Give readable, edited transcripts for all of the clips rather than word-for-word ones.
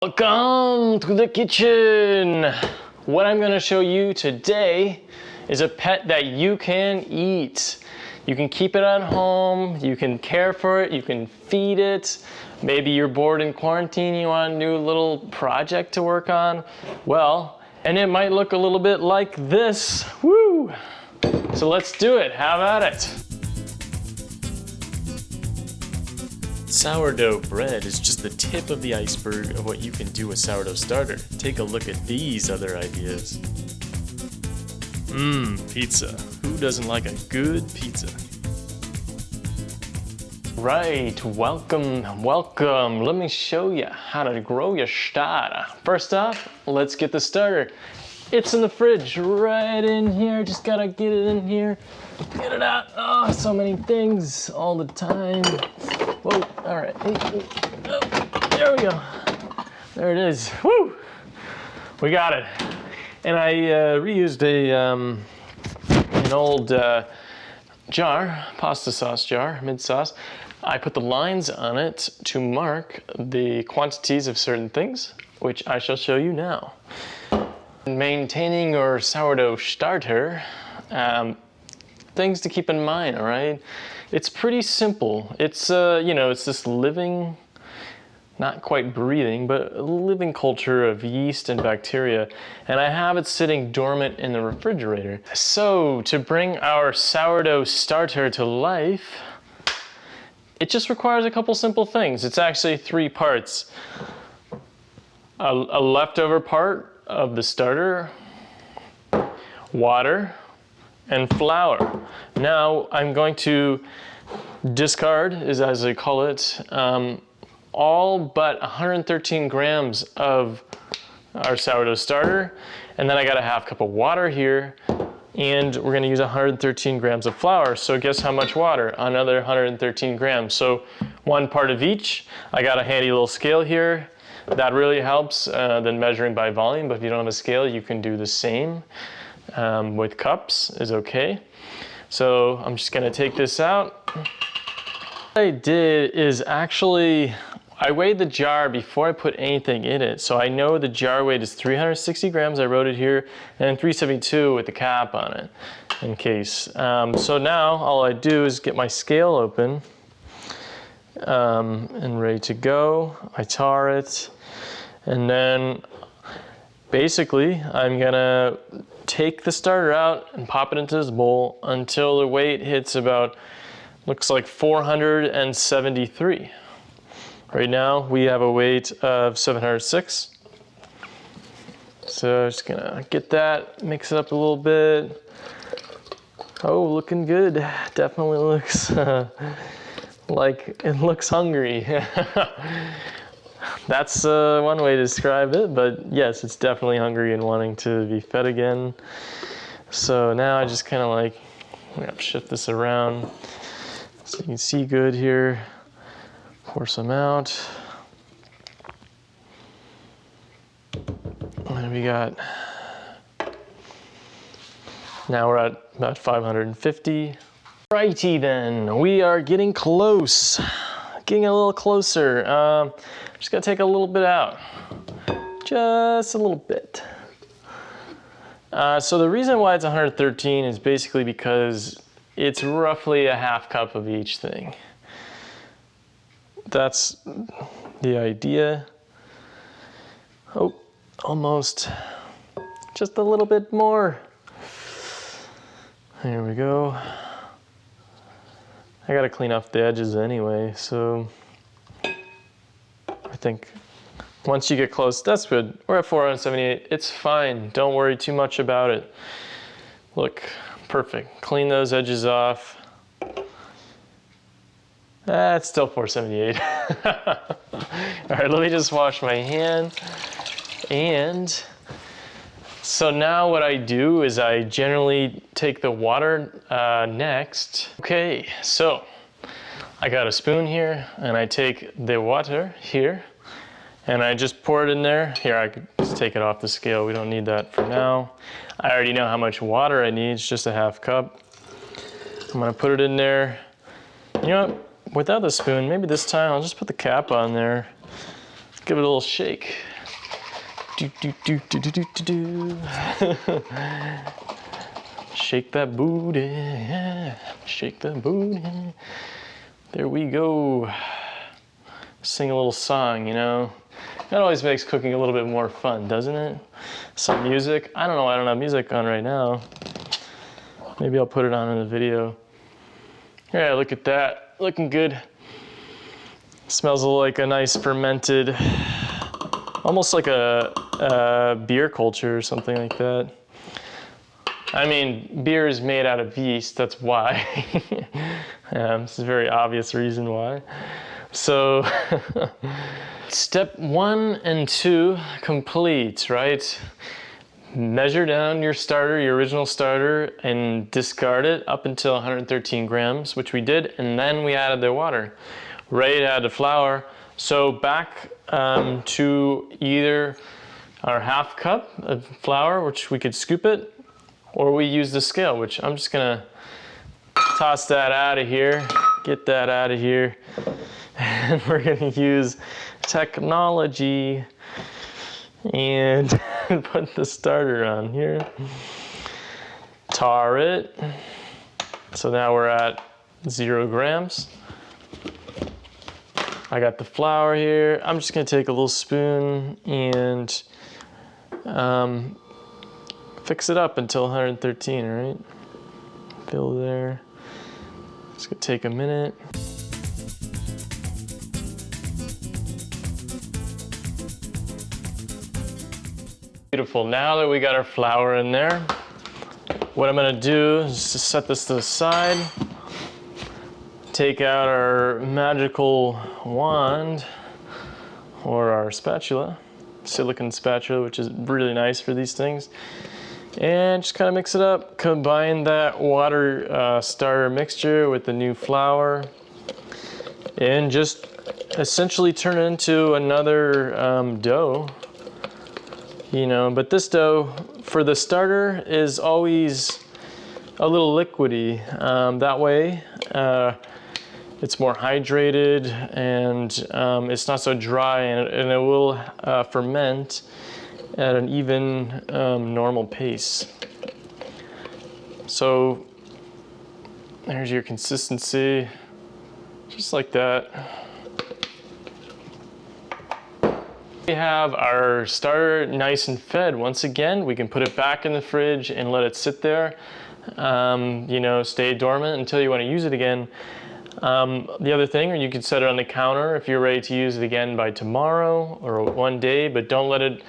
Welcome to the kitchen. What I'm going to show you today is a pet that you can eat. You can keep it at home, you can care for it, you can feed it. Maybe you're bored in quarantine, you want a new little project to work on. Well, and it might look a little bit like this. Woo! So let's do it. Have at it. Sourdough bread is just the tip of the iceberg of what you can do with sourdough starter. Take a look at these other ideas. Pizza. Who doesn't like a good pizza? Right, welcome. Let me show you how to grow your starter. First off, let's get the starter. It's in the fridge, right in here. Just gotta get it in here. Get it out. Oh, so many things all the time. Whoa, all right. Oh, there we go. There it is. Woo! We got it. And I reused an old jar, pasta sauce jar, mid-sauce. I put the lines on it to mark the quantities of certain things, which I shall show you now. Maintaining your sourdough starter, things to keep in mind, all right? It's pretty simple. It's, it's this living, not quite breathing, but a living culture of yeast and bacteria. And I have it sitting dormant in the refrigerator. So to bring our sourdough starter to life, it just requires a couple simple things. It's actually 3 parts. A leftover part of the starter, water, and flour. Now I'm going to discard, as I call it, all but 113 grams of our sourdough starter, and then I got a half cup of water here, and we're gonna use 113 grams of flour. So guess how much water? Another 113 grams. So 1 part of each. I got a handy little scale here. That really helps than measuring by volume, but if you don't have a scale, you can do the same. With cups is okay. So I'm just gonna take this out. What I did is actually, I weighed the jar before I put anything in it. So I know the jar weight is 360 grams, I wrote it here, and 372 with the cap on it, in case. So now all I do is get my scale open and ready to go. I tar it, and then basically I'm gonna take the starter out and pop it into this bowl until the weight hits about, looks like 473. Right now we have a weight of 706. So just gonna get that, mix it up a little bit. Oh, looking good. Definitely looks like it looks hungry. That's one way to describe it, but yes, it's definitely hungry and wanting to be fed again. So now I just kind of like, I'm gonna shift this around so you can see good here. Pour some out. And we got, now we're at about 550. Righty then, we are getting close. Getting a little closer. Just gotta take a little bit out. Just a little bit. So the reason why it's 113 is basically because it's roughly a half cup of each thing. That's the idea. Oh, almost. Just a little bit more. There we go. I gotta clean off the edges anyway, so I think once you get close, that's good. We're at 478, it's fine. Don't worry too much about it. Look, perfect. Clean those edges off. It's still 478. All right, let me just wash my hand. And so now what I do is I generally take the water next. Okay, so I got a spoon here and I take the water here and I just pour it in there. Here, I could just take it off the scale. We don't need that for now. I already know how much water I need. It's just a half cup. I'm gonna put it in there. You know what? Without the spoon, maybe this time I'll just put the cap on there. Give it a little shake. Shake that booty, yeah. Shake that booty. There we go. Sing a little song, you know. That always makes cooking a little bit more fun, doesn't it? Some music. I don't know, I don't have music on right now. Maybe I'll put it on in the video. Yeah, look at that, looking good. Smells like a nice fermented, almost like a beer culture or something like that. I mean, beer is made out of yeast, that's why. This is a very obvious reason why. So, step 1 and 2 complete, right? Measure down your starter, your original starter, and discard it up until 113 grams, which we did, and then we added the water. Ready to add the flour. So back to either our half cup of flour, which we could scoop it, or we use the scale, which I'm just gonna toss that out of here, get that out of here, and we're gonna use technology and put the starter on here. Tar it. So now we're at 0 grams. I got the flour here. I'm just gonna take a little spoon and fix it up until 113, all right? Fill there. It's gonna take a minute. Beautiful, now that we got our flour in there, what I'm gonna do is just set this to the side, take out our magical wand or our spatula, silicone spatula, which is really nice for these things, and just kind of mix it up. Combine that water starter mixture with the new flour and just essentially turn it into another dough. You know, but this dough for the starter is always a little liquidy. That way it's more hydrated and it's not so dry, and it will ferment at an even normal pace. So there's your consistency, just like that. We have our starter nice and fed. Once again, we can put it back in the fridge and let it sit there, you know, stay dormant until you want to use it again. The other thing, or you could set it on the counter if you're ready to use it again by tomorrow or one day, but don't let it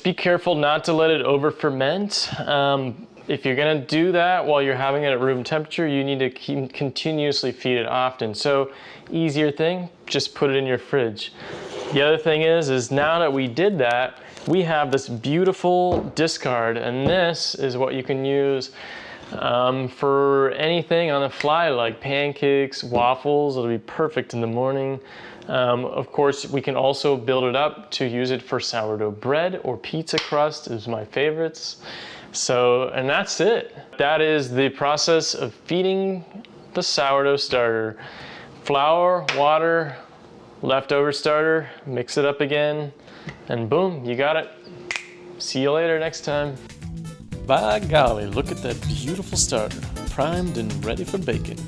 be careful not to let it over ferment. If you're gonna do that while you're having it at room temperature, you need to continuously feed it often. So easier thing, just put it in your fridge. The other thing is now that we did that, we have this beautiful discard, and this is what you can use for anything on the fly, like pancakes, waffles. It'll be perfect in the morning. Of course, we can also build it up to use it for sourdough bread or pizza crust is my favorites. So, and that's it. That is the process of feeding the sourdough starter. Flour, water, leftover starter, mix it up again, and boom, you got it. See you later next time. By golly, look at that beautiful starter, primed and ready for baking.